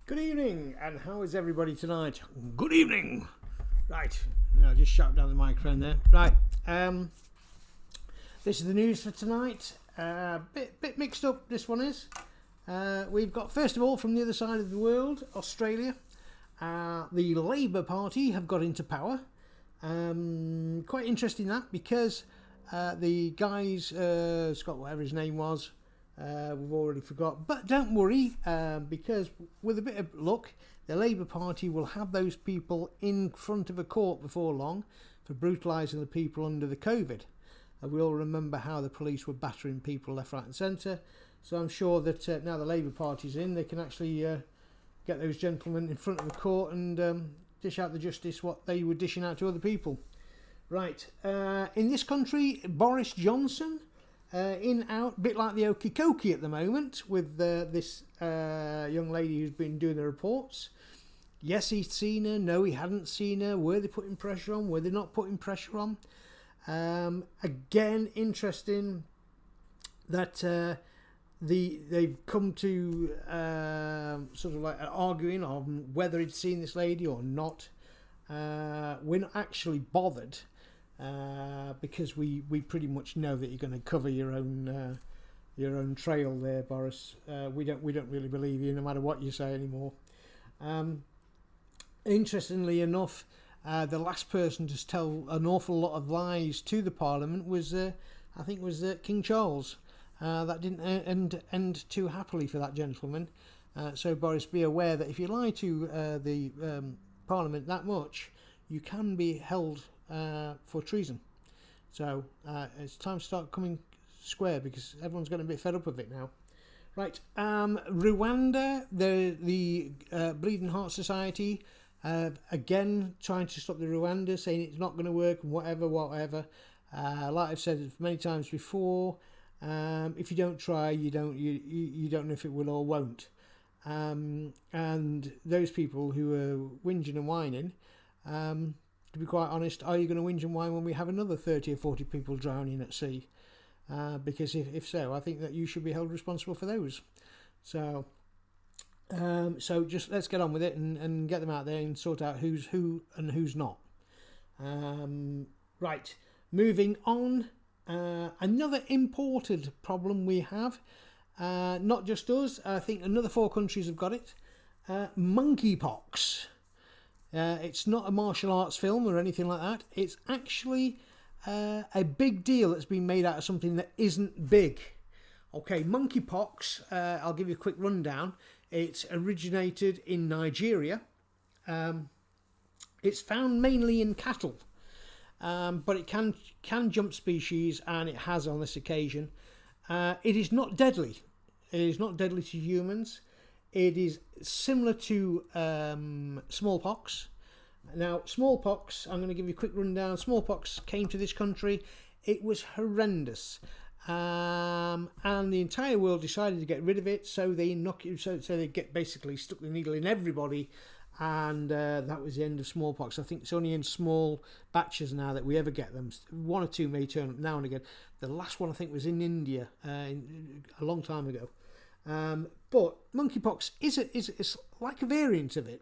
Good evening, and how is everybody tonight? Good evening. Right, I'll just shout down the microphone there. Right, this is the news for tonight. Bit mixed up, this one is. We've got, first of all, from the other side of the world, Australia. The Labour Party have got into power. Quite interesting that, because the guy's, Scott, whatever his name was, we've already forgot, but don't worry, because with a bit of luck the Labour Party will have those people in front of a court before long for brutalising the people under the COVID. We all remember how the police were battering people left, right and centre, so I'm sure that now the Labour Party's in, they can actually get those gentlemen in front of the court and dish out the justice what they were dishing out to other people. Right, in this country, Boris Johnson, in, out, bit like the Okie Kokie at the moment with this young lady who's been doing the reports. Yes, he'd seen her. No, he hadn't seen her. Were they putting pressure on? Were they not putting pressure on? Again, interesting that they've come to sort of like an arguing on whether he'd seen this lady or not. We're not actually bothered. Because we pretty much know that you're going to cover your own trail there, Boris. We don't really believe you, no matter what you say anymore. Interestingly enough, the last person to tell an awful lot of lies to the Parliament was, I think, King Charles. That didn't end too happily for that gentleman. So Boris, be aware that if you lie to the Parliament that much, you can be held for treason. So it's time to start coming square, because everyone's getting a bit fed up of it now. Right, Rwanda, the Bleeding Heart Society, again trying to stop the Rwanda, saying it's not going to work and whatever. Like I've said many times before, if you don't try, you don't know if it will or won't. And those people who are whinging and whining, to be quite honest, are you going to whinge and whine when we have another 30 or 40 people drowning at sea? Because if so, I think that you should be held responsible for those. So just let's get on with it and get them out there and sort out who's who and who's not. Right, moving on. Another imported problem we have, not just us, I think another 4 countries have got it. Monkeypox. It's not a martial arts film or anything like that. It's actually a big deal that's been made out of something that isn't big. Okay, monkeypox, I'll give you a quick rundown. It's originated in Nigeria. It's found mainly in cattle, but it can jump species, and it has on this occasion. It is not deadly. It is not deadly to humans. It is similar to smallpox. Now, smallpox, I'm going to give you a quick rundown. Smallpox came to this country. It was horrendous. And the entire world decided to get rid of it, so they basically stuck the needle in everybody, and that was the end of smallpox. I think it's only in small batches now that we ever get them. 1 or 2 may turn up now and again. The last one, I think, was in India a long time ago. But monkeypox is like a variant of it.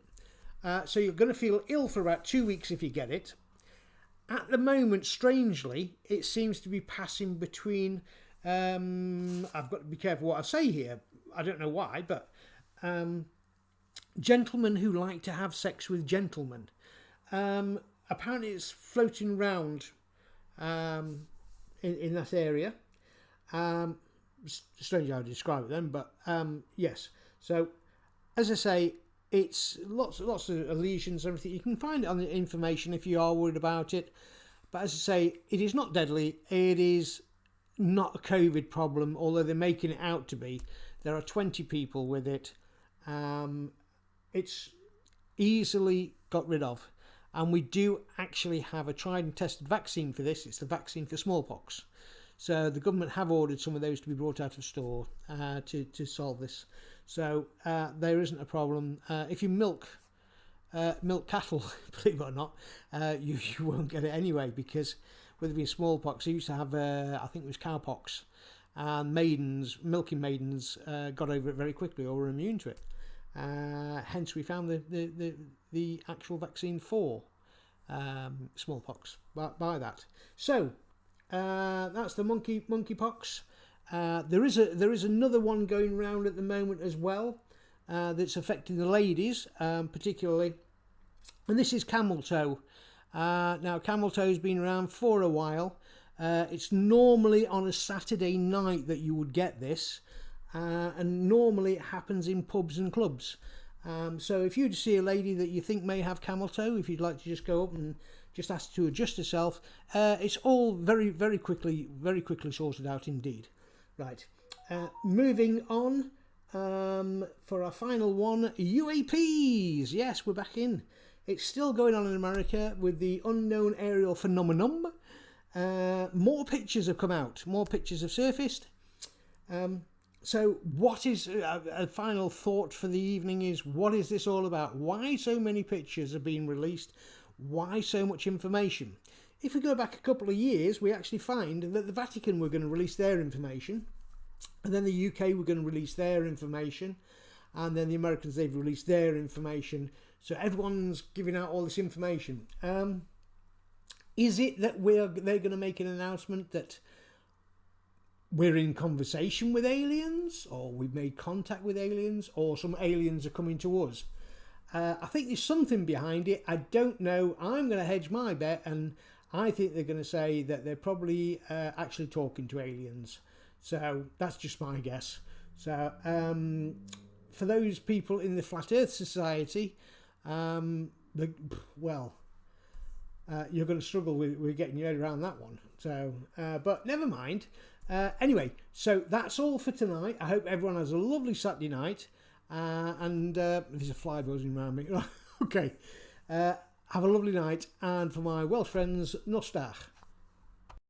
So you're going to feel ill for about 2 weeks if you get it. At the moment, strangely, it seems to be passing between... I've got to be careful what I say here. I don't know why, but... gentlemen who like to have sex with gentlemen. Apparently it's floating around in that area. Strange how to describe it then, but yes. So, as I say, it's lots of lesions and everything. You can find it on the information if you are worried about it. But as I say, it is not deadly. It is not a COVID problem, although they're making it out to be. There are 20 people with it. It's easily got rid of. And we do actually have a tried and tested vaccine for this. It's the vaccine for smallpox. So the government have ordered some of those to be brought out of store to solve this. So there isn't a problem. If you milk cattle, believe it or not, you won't get it anyway, because with it being smallpox, they used to have, I think it was cowpox, and milking maidens got over it very quickly or were immune to it. Hence we found the actual vaccine for smallpox by that. So that's the monkeypox. There is another one going around at the moment as well, that's affecting the ladies particularly, and this is camel toe. Now camel toe's been around for a while. It's normally on a Saturday night that you would get this, and normally it happens in pubs and clubs. So if you see a lady that you think may have camel toe, if you'd like to just go up and just ask her to adjust herself, it's all very quickly sorted out indeed. Right, moving on, for our final one, UAPs. Yes, we're back in. It's still going on in America with the unknown aerial phenomenon. More pictures have come out, more pictures have surfaced. So what is a final thought for the evening is, what is this all about? Why so many pictures are being released? Why so much information? If we go back a couple of years, we actually find that the Vatican were going to release their information, and then the UK were going to release their information, and then the Americans, they've released their information. So everyone's giving out all this information. Is it that they're going to make an announcement that we're in conversation with aliens, or we've made contact with aliens, or some aliens are coming to us? I think there's something behind it. I don't know. I'm going to hedge my bet, and I think they're going to say that they're probably actually talking to aliens. So that's just my guess. So for those people in the Flat Earth Society, you're going to struggle with getting your head around that one. So, but never mind. Anyway, so that's all for tonight. I hope everyone has a lovely Saturday night. And there's a fly buzzing around me. Okay. Have a lovely night. And for my Welsh friends, Nostach.